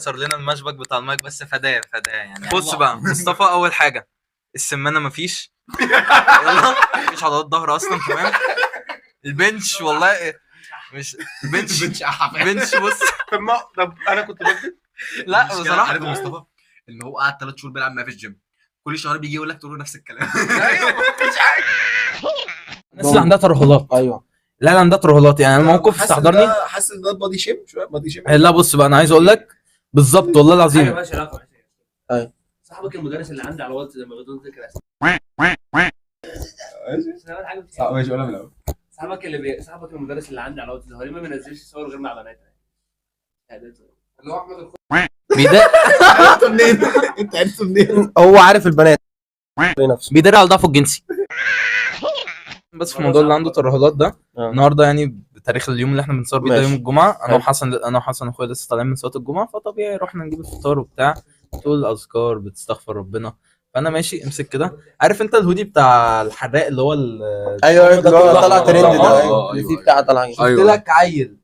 كسر لنا المشبك بتاع المايك بس فداه يعني. بص بقى مصطفى، اول حاجه السمانه مفيش مفيش عضلات ظهر اصلا. تمام. البنش والله مش بنش بص. طب انا كنت بكذب. لا بصراحه عارف مصطفى ان هو قعد 3 شهور بيلعب معايا في الجيم، كل شهر بيجي يقول لك تقول له نفس الكلام. ايوه مش عارف. الناس اللي عندها ترهلات. ايوه لا عندها ترهلات يعني. الموقف استحضرني. حاسس ان ده بادي شيم شويه، بادي شيم. لا بص بقى، انا عايز اقول لك بالظبط والله العظيم. ماشي علاقه. ايوه صاحبك المدرس اللي عندي على واتس لما بدون ذكر اسمه. ماشي قولها من الاول. صاحبك المدرس اللي عندي على واتس هو ليه ما بينزلش صور غير مع بنات؟ اللي هو احمد عرفته منين؟ انت عرفته منين؟ هو عارف البنات نفسه بيداري على ضعفه الجنسي. بس في الموضوع اللي عنده ترهلات ده النهارده يعني بتاريخ اليوم اللي احنا بنصور بيه ده يوم الجمعه. انا وحسن اخويا لسه طالعين من صلاه الجمعه، فطبيعي رحنا نجيب الفطار وبتاع، تقول الاذكار بتستغفر ربنا. فانا ماشي امسك كده، عارف انت الهودي بتاع الحراق اللي هو ايوه اللي هو طلع ترند ده. أيوة. ايوه اللي فيه بتاع طلع. قلت لك عيل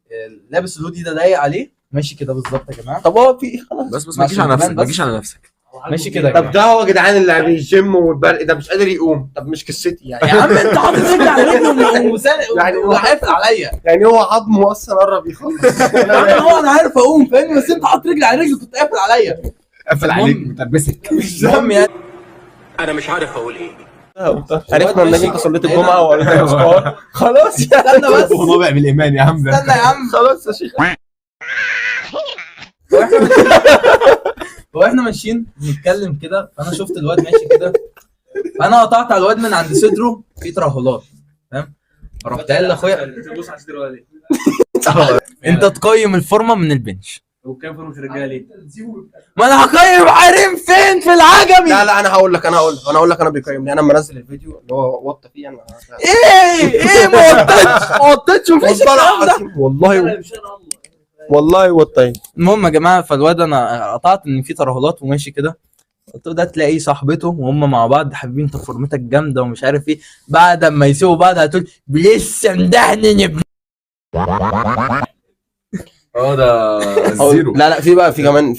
لابس الهودي ده ضايق عليه ماشي كده بالظبط يا جماعه. طب هو في خلاص بس ما تجيش على نفسك، ما تجيش على نفسك. ماشي كده. طب ده هو يا جدعان اللي الجيم والبرق ده مش قادر يقوم. طب مش قصتي يعني. يا عم انت حاطط رجلي على رجله وقافل عليا. يعني هو عظمه اصلا قرب يخلص. انا عارف اقوم فاهم، بس انت حاطط رجلي على رجلي كنت قافل عليا. قفل عليك متربسك. المهم يعني انا مش عارف اقول ايه. عرفنا انك انت صليت الجمعه ولا اذكار. خلاص استنى بس. هو نابع بالايمان يا عم ده. استنى يا عم. خلاص يا شيخ. واحنا ماشيين بنتكلم كده، فانا شفت الواد ماشي كده، فانا قطعت على الواد من عند صدره في ترهلات فاهم. فرحت قايل لاخويا بص على صدره ولا انت تقيم الفورمه من البنش. وكام فورمه الرجاله ليه؟ ما انا هقيم حريم فين في العجمي؟ لا انا هقول لك انا بيقيمني. انا منزل الفيديو اللي هو وطى فيه انا. ايه ما وطيتش مفيش الكلام ده والله وطي. المهم يا جماعه، فالواد انا قطعت ان في ترهلات وماشي كده، قلت له ده تلاقيه صاحبته وهم مع بعض حبيبي انت فورمتك جامده ومش عارف ايه. بعد ما يسيبوا بعض هتقول لسه مدهن ابن. ده زيرو. لا في كمان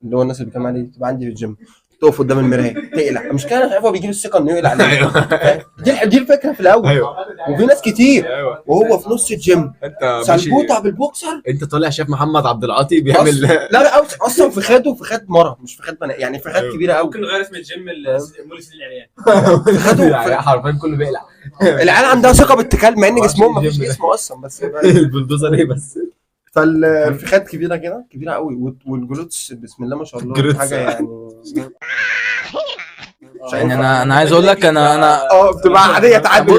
اللي هو الناس اللي بيتكلم عليه تبقى عندي في الجيم تقف قدام المرايه تقلع. مش كده انا شايف هو بيجي له الثقه انه يقلع عليه. دي الفكره في الاول. وفي ناس كتير وهو في نص الجيم انت سلبوطه بالبوكسر. انت طالع شايف محمد عبد العاطي بيعمل لا اصلا في خد مره مش في خد بنات يعني في خد كبيره قوي. ممكن نغير اسم الجيم مولس العيال. يعني حرفيا كله بيقلع. العيال عندها ثقه بالتكال مع ان جسمهم ما فيش جسم اصلا بس البلدوزر ايه بس. فالفخاد كبيره كده كبيره قوي والجلوتس بسم الله ما شاء الله حاجه يعني انا عايز اقول لك انا بتبقى عاديه تعدي.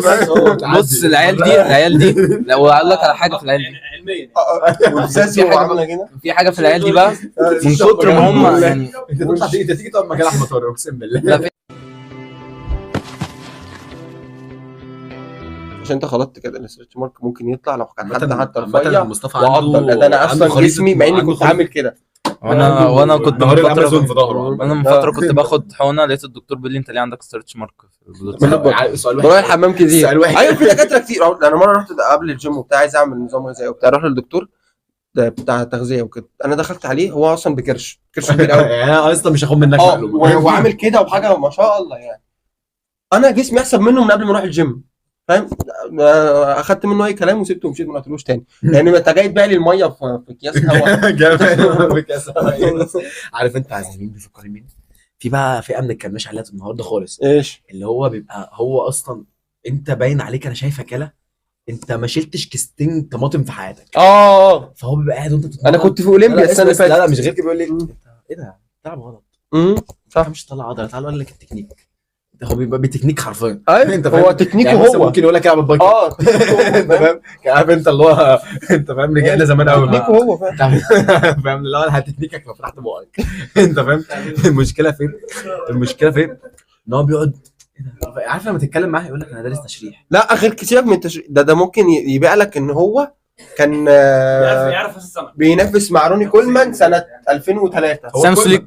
بص العيال دي لو اقول لك على حاجه في العيال دي علميا في حاجه في العيال دي بقى من كتر ما هم يعني انت تيجي تقعد مكان احمد طارق اقسم بالله. عشان انت خلطت كده الاسترتش مارك ممكن يطلع لو كان حتى رفيع مصطفى وعضل. ده انا اصلا جسمي مع اني كنت عامل كده. وانا كنت ظهر الامازون في ظهره. انا من فتره كنت باخد حقنه، لقيت الدكتور بيقول لي انت ليه عندك ستريتش مارك في بروح الحمام كتير. ايوه في دكاتره كتير. انا مره رحت قبل الجيم وبتاع عايز اعمل نظام غذائي وبتاع، اروح للدكتور بتاع تغذيه وكده. انا دخلت عليه هو اصلا بكرش كبير قوي. يعني انا اصلا مش هاخد منك معلومه. وعامل كده وحاجه ما شاء الله يعني. انا جسمي احسن منه من قبل ما اروح الجيم فاهم. اخدت منه اي كلام وسبته ومشيت ما قلتلوش تاني لان انت جاي تبيع لي الميه في اكياس هواء. في كاس عارف انت عايز مين بيفكرني مين؟ في بقى فئه من الكماش عليها النهارده خالص. ايش اللي هو بيبقى هو اصلا انت باين عليك انا شايفك كده انت ما شلتش كيستين طماطم في حياتك. فهو بيبقى قاعد وانت انا كنت في اولمبيا السنه اللي فاتت. لا مش غير كده بيقول لي ايه ده بتلعب غلط. صح مش طلع عضله. تعال اقول لك التكنيك. هو بيبقى بتكنيك حرفيا. ايوه انت هو تكنيكه يعني هو ممكن يقول لك العب البايك. انت فاهم عارف انت اللي هو انت فاهم رجعنا زمان قوي. تكنيكه هو فاهم فاهم اللي هو انا هتكنيكك لو فتحت بقك. انت فاهم المشكله فين ان هو بيقعد عارف لما تتكلم معاه يقول لك انا دارس تشريح. لا غير كتير من التشريح ده ممكن يبيع لك ان هو كان يعرف السمك بينافس مع روني كولمان سنه 2003. سامسوليك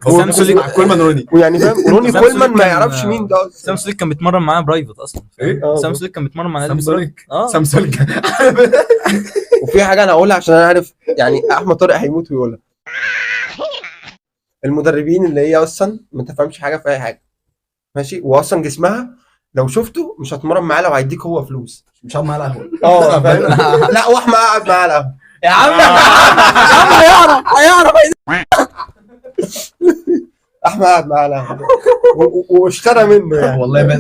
كولمان روني ويعني فاهم روني كولمان ما يعرفش مين ده. سامسوليك كان بيتمرن معاه برايفت اصلا. ايه سامسوليك كان بيتمرن مع سامسوليك. وفي حاجه انا اقولها عشان انا عارف يعني احمد طارق هيموت ويقولها. المدربين اللي هي اصلا ما تفهمش حاجه في اي حاجه، ماشي، واصلا جسمها لو شفته مش هتمرن معاه لو هيديك هو فلوس. مش هقعد معاه على القهوه. فاهم؟ لا واحمد قاعد معاه على القهوه. يا عم هيعرف احمد قاعد معاه على القهوه واشترى منه يعني. والله بقى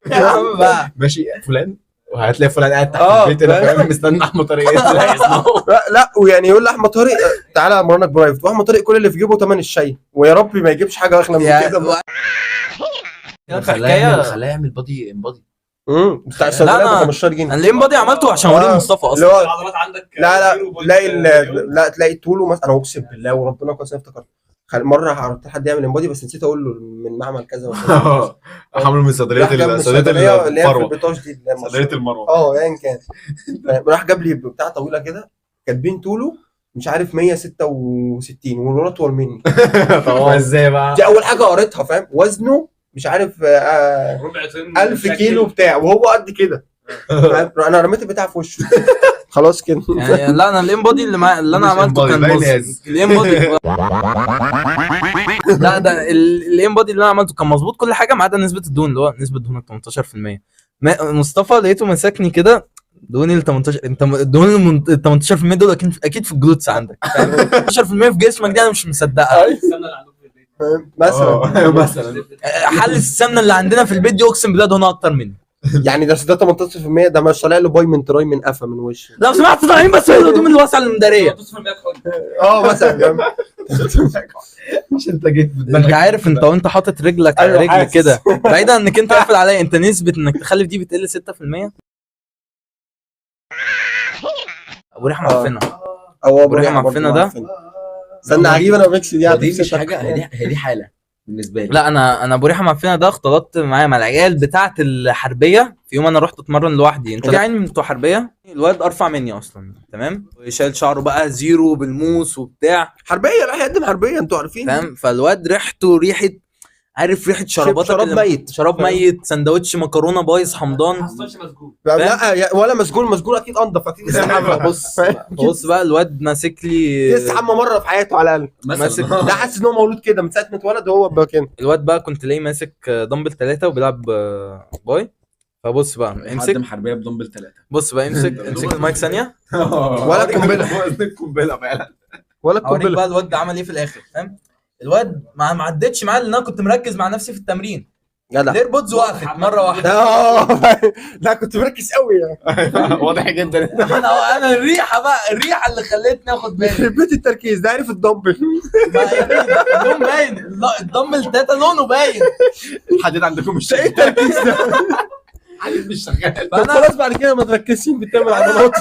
يا عم بقى. ماشي فلان، وهتلاقي فلان قاعد تحت اه، البيت هنا فاهم مستني احمد طارق اللي هيسمعه. لا ويعني يقول لاحمد طارق تعالى امرنك برايفت، واحمد طارق كل اللي في جيبه ثمن الشاي، ويا رب ما يجيبش حاجه اغلى من كده. خلاه يعمل بادي امبادي. بتاع الصيدليه ب 15 جنيه. انا الانبادي عملته عشان اوريه مصطفى اللي اصلا. هو العضلات عندك لا زيرو بوينت تلاقي مليون. لا تلاقي طوله مثلا، انا اقسم بالله وربنا كويس إني افتكرت مره عرضت حد يعمل امبادي بس نسيت اقول له من معمل كذا وكذا. عملوا من صيدليه راح جاب من صيدليه الصيدليه اللي هي في المروه، البيطاش دي اللي هي صيدليه المروه. ايا كان. راح جاب لي بتاع طويله كده كاتبين طوله مش عارف 166 والولد اطول مني. ازاي بقى؟ دي اول حاجه قريتها فاهم. وزنه مش عارف ربع طن 1000 كيلو بتاع وهو قد كده. فاهم؟ انا رميت البتاع في وشه. خلاص كده. يعني لا انا الانبادي اللي انا مش عملته إنبادي، كان باين بص ناس. الانبادي لا ده الانبادي اللي انا عملته كان مظبوط كل حاجه ما عدا نسبه الدهون اللي هو نسبه دهونك 18%. مصطفى لقيته مسكني كده دهون ال 18 انت الدهون ال 18% دول اكيد في الجلوتس عندك فاهم. 18% في جسمك دي انا مش مصدقها. السمنه اللي عندكم في البيت مثلا مثلا حل السمنه اللي عندنا في البيت دي اقسم بالله دهونها اكتر مني. يعني ده 18% ده مش طالع له باي من تراي من قفا من وشه. لو سمحت طالعين بس الهدوم الواسعه المداريه. 18% كحول. مثلا فاهم؟ مش انت جيت انت عارف انت وانت حاطط رجلك على أيوة، رجل حاسس. كده بعيدا انك انت قافل عليا انت نسبه انك تخلف دي بتقل 6%. ابو ريحه معفنه. او أبو ريحة معفنة ده؟ استنى هجيب انا ميكس دي دي مش حاجه، هي دي حاله بالنسبه لي. لا انا ابو ريحه معفنه ده اختلطت معايا مع العيال بتاعه الحربيه في يوم انا رحت اتمرن لوحدي. انت عيني من بتوع حربيه الواد ارفع مني اصلا تمام وشايل شعره بقى زيرو بالموس وبتاع حربيه راح يقدم حربيه انتوا عارفين. فاهم. فالواد ريحته ريحه عارف ريحه شرابات شراب ميت. شراب ميت سندوتش مكرونه بايظ حمضان. حصلش مسجون. لا ولا مسجون اكيد انضف اكيد يستحمى. بص بقى الواد ماسك لي يستحمى مره في حياته على الاقل. ماسك ده حاسس ان هو مولود كده من ساعه ما اتولد وهو بقى كده. الواد بقى كنت لاقيه ماسك دمبل 3 وبيلعب باي. فبص بقى امسك قدم حربيه بدمبل 3 بص بقى امسك المايك ثانيه ولا قنبله القنبله فعلا. ولا اوريك قنبله. بقى الواد ده عمل ايه في الاخر فاهم. الواد ما عدتش معاه لان انا كنت مركز مع نفسي في التمرين. جدع. الايربودز وقفت مره واحده. لا كنت مركز قوي يعني. واضح جدا. انا الريحه اللي خلتني اخد بالي. يخرب بيت التركيز ده عارف الدمبل. اللون باين الدمبل 3 لونه باين. الحديد عندكم مش ايه التركيز ده؟ الحديد مش شغال. طب خلاص بعد كده ما تركزش بتعمل عضلات.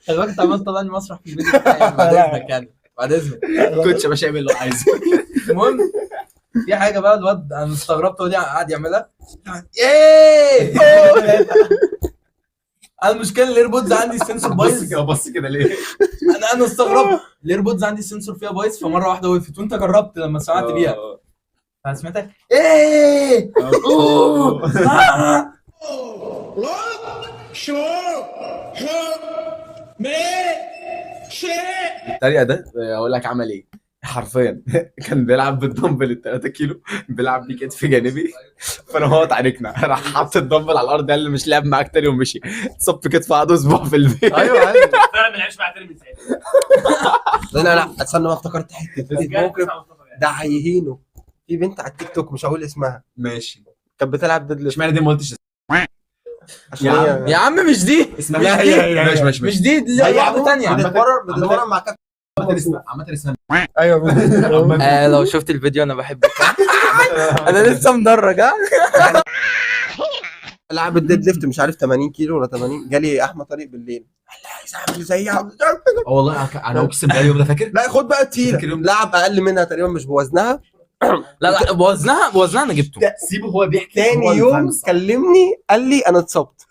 خلي بالك انت عمال تطلعني مسرح في الفيديو بتاعي بعد اذنك يعني بعد اذنك. كوتش يا باشا اعمل اللي هو عايزه. المهم في حاجه بقى الواد انا استغربت هو ليه قاعد يعملها. ايه انا المشكله الايربودز عندي السنسور بايظ. بص كده ليه؟ انا استغربت الايربودز عندي السنسور فيها بايظ فمره واحده وقفت وانت جربت لما سمعت بيها فسمعتك ايه اوه الطريقه ده اقول لك عمل ايه حرفيا. كان بيلعب بالدمبل ال 3 كيلو بيلعب بيه كتف جانبي فانا هو اتعاركنا راح حط الدمبل على الارض قال لي مش لعب معاك تاني ومشي صب كتف قعد اسبوع في البيت. ايوه عادي. فعلا ما لعبش معاه تاني من ساعتها. لا استنى ما افتكرت حته موقف ده هيهينه. في بنت على التيك توك مش هقول اسمها ماشي كانت بتلعب ضد اشمعنى دي ما قلتش عشان يا هي يا عم مش دي اسمها؟ مش دي ماشي مش دي هي واحده ثانيه. بتتمرن مع كابتن. عامة اسمها ايوه لو شفت الفيديو انا بحبك. انا لسه مدرج لعب الديد ليفت مش عارف 80 كيلو ولا 80. جالي احمد طارق بالليل قال لي عايز اعمل زيها. والله انا اقسم بالله اليوم ده فاكر. لا خد بقى تقيل لعب اقل منها تقريبا مش بوزنها. لا بوزنها انا جبته. سيبه هو بيحكي تاني يوم كلمني قال لي انا اتصبت.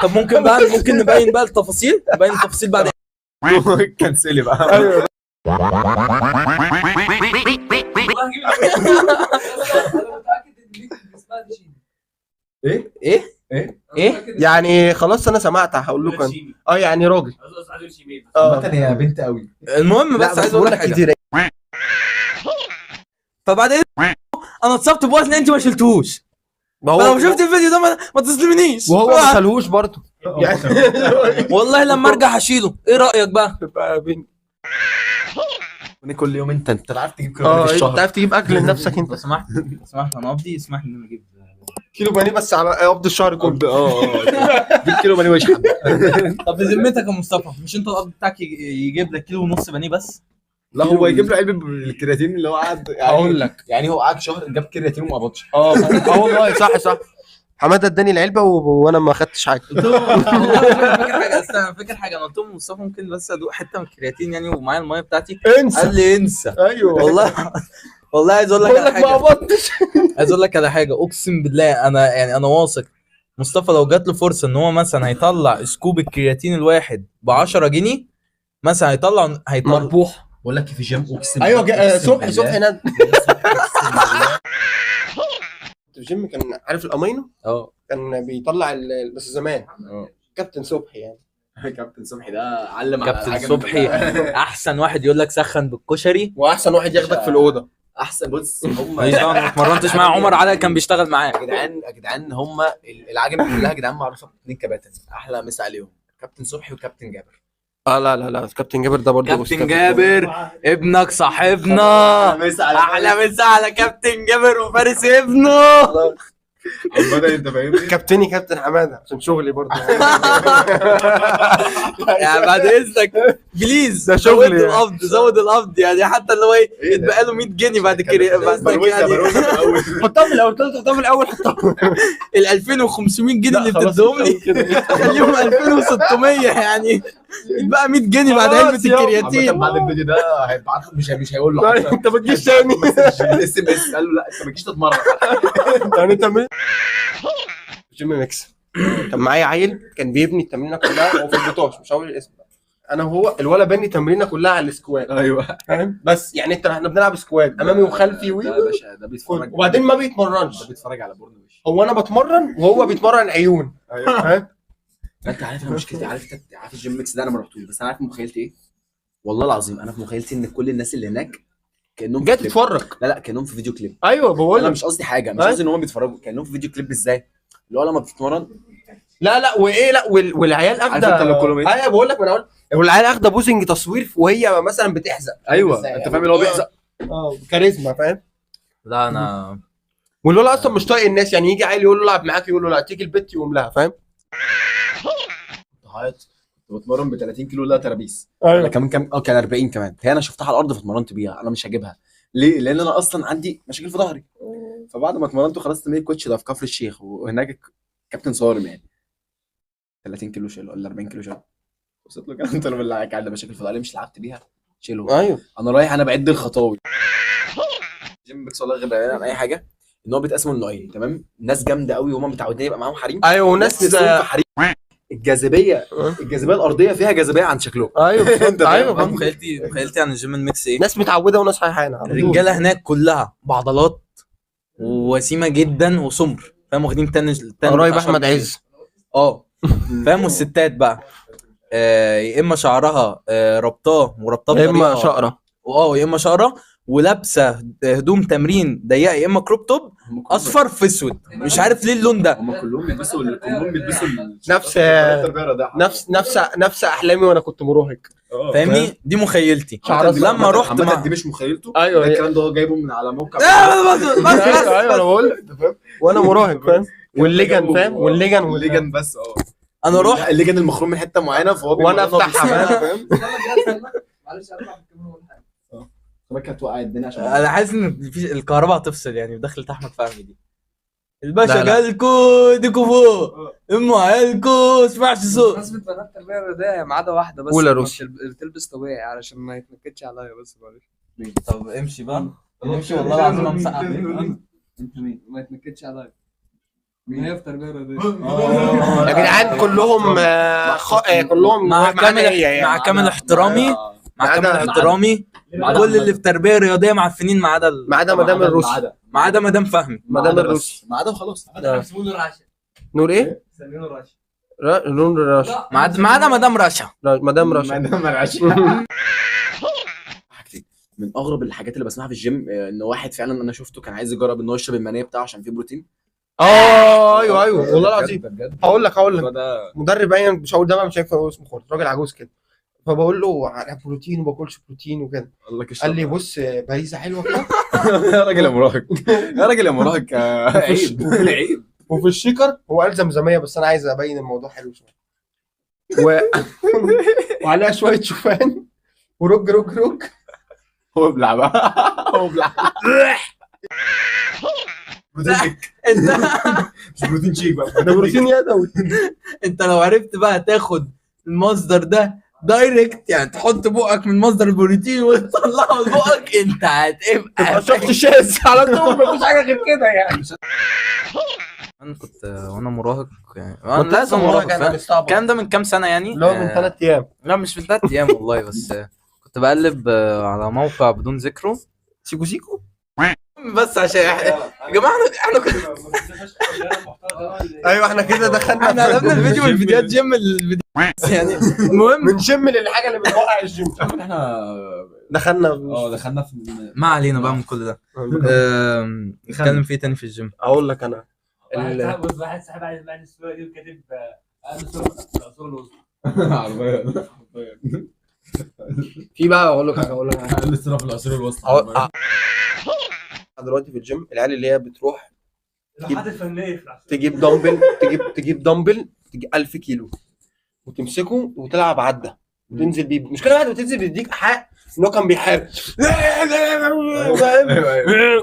طب ممكن نبين بقى التفاصيل بعد كنسلي بقى. ايوه انا متاكد ان ليك اسمها دي شيء. ايه ايه ايه يعني خلاص انا سمعت هقول لكم يعني راجل عامة هي بنت قوي. المهم بس عايز اقول لك حاجه. كتير. فبعدين انا اتصبت بوزن انت ما شلتوش. ما فلو شفت الفيديو ده ما تظلمنيش. وهو ما شالهوش برضه يعني. والله لما ارجع هشيله. ايه رايك بقى؟ كل يوم انت عارف تجيب كيلو بانيه في انت الشهر. عارف تجيب اكل لنفسك انت. لو سمحت انا قبضي اسمح لي ان انا اجيب كيلو بانيه بس على قبض الشهر كله. جيب كيلو بانيه واشحن. طب بذمتك يا مصطفى مش انت القبض بتاعك يجيب لك كيلو ونص بانيه بس؟ لا هو يجيب له علبه الكرياتين اللي هو قعد يعني هقول لك. يعني هو قعد شهر جاب كرياتين وما قبضش. والله صح. حماده اداني العلبه وانا ما خدتش حاجه. قلت له والله فاكر حاجه انا قلت له مصطفى ممكن بس ادوق حته من الكرياتين يعني ومعايا الميه بتاعتي. انسى. قال لي انسى. ايوه والله عايز اقول لك على بقول لك ما حاجه. قبضتش. عايز اقول لك على حاجه اقسم بالله انا واثق مصطفى لو جات له فرصه ان هو مثلا هيطلع سكوب الكرياتين الواحد ب 10 جنيه مثلا هيطلع مربوح. بقول لك في جيم اقسم ايوه أقسم صبحي بالله. ند. في الجيم كان عارف الامينو كان بيطلع بس زمان كابتن صبحي يعني. كابتن صبحي ده علم على كابتن حاجة صبحي احسن واحد يقول لك سخن بالكشري. واحسن واحد ياخدك في الاوضه. احسن. بص هم ماليش دعوه ما اتمرنتش مع عمر علاء كان بيشتغل معاه. يا جدعان هم العجمه كلها يا جدعان معروفه باتنين كباتن احلى مسا عليهم كابتن صبحي وكابتن جابر. لا كابتن جابر ده برضه كابتن جابر ابنك صاحبنا. احلى مسا على كابتن جابر وفارس ابنه. بدأ انت فاهمني. كابتني كابتن حماده عشان شغلي برضه. يعني بعد اذنك بليز ده زود شغلي. القبض زود القبض يعني حتى اللي هو يتبقى له 100 جنيه بعد كده حطها في الاول حطها في الاول ال 2500 جنيه اللي خلاص بتديهم لي خليهم 2600 يعني يتبقى 100 جنيه بعد علبه خلاص يا الكرياتين. بعد الفيديو ده هيبعت له مش هيقول له حتى. انت ما تجيش تاني اس ام اس قال له لا انت ما تجيش تتمرن. يعني تمرين جيم ميكس. كان معايا عيل كان بيبني التمرينه كلها وهو في البطاش مش هقول الاسم. انا وهو الولا بني التمرينه كلها على السكواد. ايوه فاهم بس يعني احنا بنلعب سكواد امامي وخلفي ده يا باشا ده بيتفرج وبعدين ما بيتمرنش. ده بيتفرج على بورن وش. هو انا بتمرن وهو بيتمرن عيون. ايوه فاهم. انت عارف انا مشكلتي عارف الجيم ميكس ده انا ما رحتوش بس انا عارف مخيلتي ايه. والله العظيم انا في مخيلتي ان كل الناس اللي هناك كانهم جاي في كليب. تتفرج. لا كانهم في فيديو كليب. ايوه بقول انا لك. مش قصدي حاجه مش أي. قصدي ان هم بيتفرجوا كانهم في فيديو كليب ازاي اللي هو لما بتتمرن. لا وايه لا والعيال عارف اخده. انت اللي كلهم ايه؟ ايوه بقول لك ما انا اقول والعيال اخده بوزنج تصوير وهي مثلا بتحزق. ايوه انت فاهم اللي هو بيحزق. كاريزما فاهم. لا انا والولد اصلا مش طايق الناس يعني يجي عيل يقول له العب معاك يقول له لا تيجي البت يقوم لها فاهم. كنت بتمرن ب 30 كيلو لا ترابيس. انا كمان كان 40 كمان هي انا شفتها على الارض فاتمرنت بيها انا مش هجيبها. ليه؟ لان انا اصلا عندي مشاكل في ظهري. فبعد ما اتمرنت وخلاص تمرين الكوتش ده في كفر الشيخ وهناك كابتن صارم يعني 30 كيلو شيل ولا 40 كيلو شيل. وصلت له كده قلت له بالله عليك عندي مشاكل في ظهري مش لعبت بيها شيله. ايوه انا رايح انا بعد الخطاوي. جيم بيكس والله غير بعيد عن اي حاجه ان هو بيتقسموا لنوعين تمام. ناس جامده قوي وهم متعودين يبقى معاهم حريم. ايوه وناس نفسهم في حريم. الجاذبيه الارضيه فيها جاذبيه عن شكلهم. ايوه انت ايوه فاهم؟ مخيلتي عن الجيم الميكس ايه. ناس متعوده وناس حيحانه. الرجاله هناك كلها بعضلات ووسيمه جدا وسمر فاهم واخدين تن قرايب احمد عز. فاهم. والستات بقى يا اما شعرها ربطاه وربطاه يا اما بطريقة- شقره. يا اما شقره ولابسه هدوم تمرين ضيقه يا اما كروب توب اصفر في اسود مش عارف ليه اللون ده. هم كلهم بيلبسوا نفس احلامي وانا كنت مراهق. فاهمني دي مخيلتي. شعر لما رحت مع مع دي مش مخيلته. ايوه الكلام ده هو جايبه من على موقع. ايوه انا بقول لك وانا مراهق فاهم. والليجن فاهم الليجن بس انا رحت الليجن المخروم من حته معينه فهو وانا افتحها فاهم. معلش اطلع في الكاميرا ولا حاجه. فاكر هتوقع الدنيا عشان انا حاسس ان في الكهرباء هتفصل يعني بدخلة احمد فهمي دي. الباشا لا. جالكوا ديكوا فوق امو عيالكوا اسمعش صوت. بمناسبة بنات التربية الرياضية ما عدا واحدة بس قول يا ما روسي. بتلبس طبيعي علشان ما يتنكدش عليا بس معلش. طب امشي بقى امشي والله العظيم امسح انت مين؟ ما يتنكدش عليا. ما هي في تربية رياضية. يا جدعان كلهم كلهم مع كامل احترامي مع كامل احترامي كل اللي في تربيه رياضيه معفنين ما عدا ما عدا مدام الروسي. ما عدا مدام فهمي مدام الروسي ما عدا وخلاص. بيسموه له رعشة. نور ايه؟ سمينه راشد. نور رشا. ما عدا مدام رشا. مدام رشا. مدام رشا. حاجتين من اغرب الحاجات اللي بسمعها في الجيم ان واحد فعلا انا شفته كان عايز يجرب ان هو يشرب المنيه بتاعه عشان فيه بروتين. ايوه والله العظيم. بجد هقول لك ده مدرب باين مش هقول ده بقى، مش هينفع هو اسمه خالص، راجل عجوز كده. فبقول له على بروتين وما باكلش بروتين وكده. قال لي بص باريزه حلوه كده. يا راجل يا مراهق، يا راجل يا مراهق، عيب عيب. وفي الشيكر هو قال زمزميه، بس انا عايز ابين الموضوع حلو شويه. وعليها شويه شوفان ورج. هو بلعب هو بلعب بروتين انت مش بروتين شيك بقى، ده بروتين يدوي. انت لو عرفت بقى تاخد المصدر ده دايركت، يعني تحط بقك من مصدر البروتين وتطلعه لبقك، انت هتبقى شفت شاذ على طول، مفيش حاجه غير كده يعني. انا كنت وانا مراهق يعني، ما انا لازم مراهق فاهم؟ الكلام الكلام ده من كام سنه يعني، اللي هو من 3 ايام. لا مش من 3 ايام والله، بس كنت بقلب على موقع بدون ذكره، سيكو بس عشان يا جماعه احنا كنا ايوه احنا كده دخلنا احنا قلبنا الفيديو من فيديوهات جيم يعني. المهم من جيم للحاجه اللي بتوقع الجيم. احنا دخلنا دخلنا في ما علينا بقى من كل ده. نتكلم فيه تاني في الجيم. اقول لك انا واحد صاحب عايز معايا الصوره دي وكاتب اقل صوره في العصور الوسطى. عربيه في بقى اقول لك لسه في العصور الوسطى. دلوقتي في الجيم العيال اللي هي بتروح اللوحات الفنيه في العصور. تجيب دمبل تجيب دمبل 1000 كيلو وتمسكه وتلعب عده وتنزل بيه. المشكله بعد ما تنزل بيديك حق ان هو كان بيحارب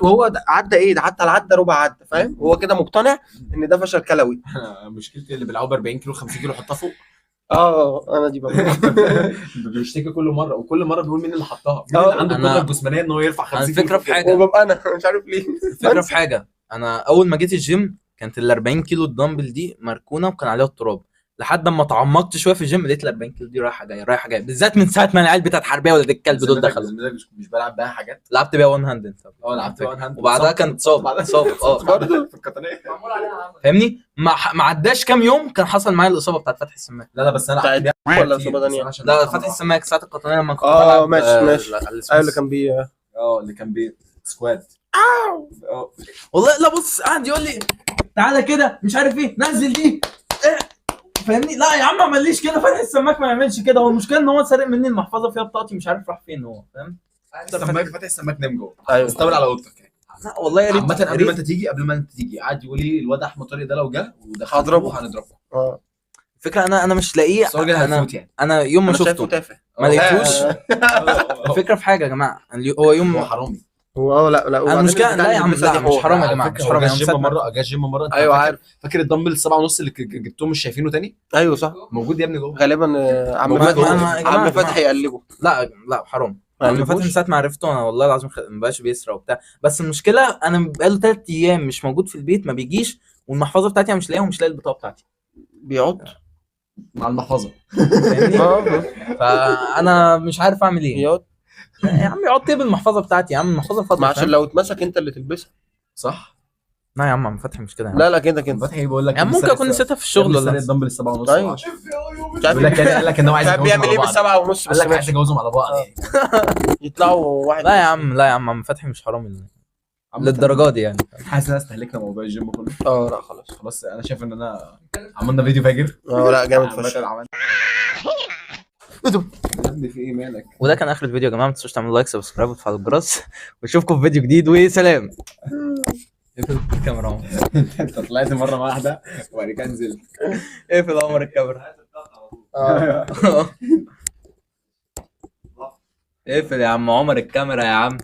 وهو عدى ايه ده، عدى العده ربع عده فاهم. هو كده مقتنع ان ده فشل كلوي. مشكلتي اللي بيلعبوا ب 40 كيلو 50 كيلو حطها فوق. انا دي بقى بيشتكي كل مره، وكل مره بيقول مين اللي حطها، مين اللي عنده القدره الجسمانيه ان هو يرفع 50 كيلو. الفكره في حاجه، وببقى انا مش عارف ليه. الفكره في حاجه، انا اول ما جيت الجيم كانت ال 40 كيلو الدمبل دي مركونه وكان عليها التراب، لحد اما تعمقت شويه في الجيم لقيت ال 40 كيلو دي رايحه جايه، بالذات من ساعه ما العيال بتاعت حربيه ولاد الكلب دول دخلوا. مش بلعب بيها حاجات، لعبت بيها 1 هاند. لعبت بيها 1 هاند وبعدها كانت صاب برضه في القطنيه. فاهمني. ما عداش كام يوم كان حصل معايا الاصابه بتاعت فتحي السماك. لا بس انا بتاعت لعبت ولا اصابه ثانيه؟ لا فتحي السماك ساعه القطنيه لما كنت بلعب. ماشي ايوه اللي كان اللي كان سكواد. والله لا بص قعد يقول لي تعالى كده مش عارف ايه نزل دي إيه؟ فاهمني. لا يا عم ما عمليش كده، فتحي السماك ما يعملش كده. هو المشكله ان هو سارق مني المحفظه فيها بطاقتي، مش عارف راح فين هو فاهم. فتحي السماك نام جوه. ايوه استولى على اوضتك يعني. لا والله يا ريت. عامة قبل ما انت تيجي قعد يقول لي الواد احمد طارق ده لو جه هضربه. هنضربه. الفكره انا مش لاقيه. بس الراجل هيفوت يعني. انا يوم ما شفته شفته تافه ما لقيتوش. الفكره في حاجه يا جماعه، هو يوم هو حرامي. هو لا انا المشكله لا يا عم لا مش حرام يا جماعه، مش حرام. جه الجيم مره ايوه عارف. فاكر الدمبل 7.5 اللي جبتهم مش شايفينه تاني؟ ايوه صح موجود يا ابني جوه غالبا. عم فتحي يقلبه. لا حرام. عم فتحي من ساعه ما عرفته انا والله العظيم ما بقاش بيسرق وبتاع. بس المشكله انا بقاله 3 ايام مش موجود في البيت، ما بيجيش، والمحفظه بتاعتي انا مش لاقيها ومش لاقي البطاقه بتاعتي. بيقعد مع المحفظه. فاهمني. فانا مش عارف اعمل ايه. بيقعد يا عم يقعد ايه بالمحفظه بتاعتي يا عم، المحفظه فاضيه. ما عشان لو اتمسك انت اللي تلبسها. صح. لا يا عم فتحي مش كده يا عم. لا كده فتحي بيقول لك يعني ممكن اكون نسيتها في الشغل ولا الدمبل 7.5. ايوه بيقول لك قال لك ان هو عايز كان بيعمل ايه بالسبعة ونص قال لك عايز يجوزهم على بعض يعني. يطلعوا واحد. لا يا عم فتحي مش حرام للدرجه دي يعني. حاسس ان استهلكنا موضوع الجيم كله. لا خلاص انا شايف ان انا عملنا فيديو فاجر. لا جامد فشخ. في ايه مالك؟ وده كان اخر الفيديو يا جماعه، ما تنسوش تعملوا لايك سبسكرايب وتفعلوا الجرس، ونشوفكم في فيديو جديد وسلام. اقفل الكاميرا. انت طلعت مره واحده وبعد كده نزلت. اقفل عمر الكاميرا. اقفل يا عم عمر الكاميرا يا عم.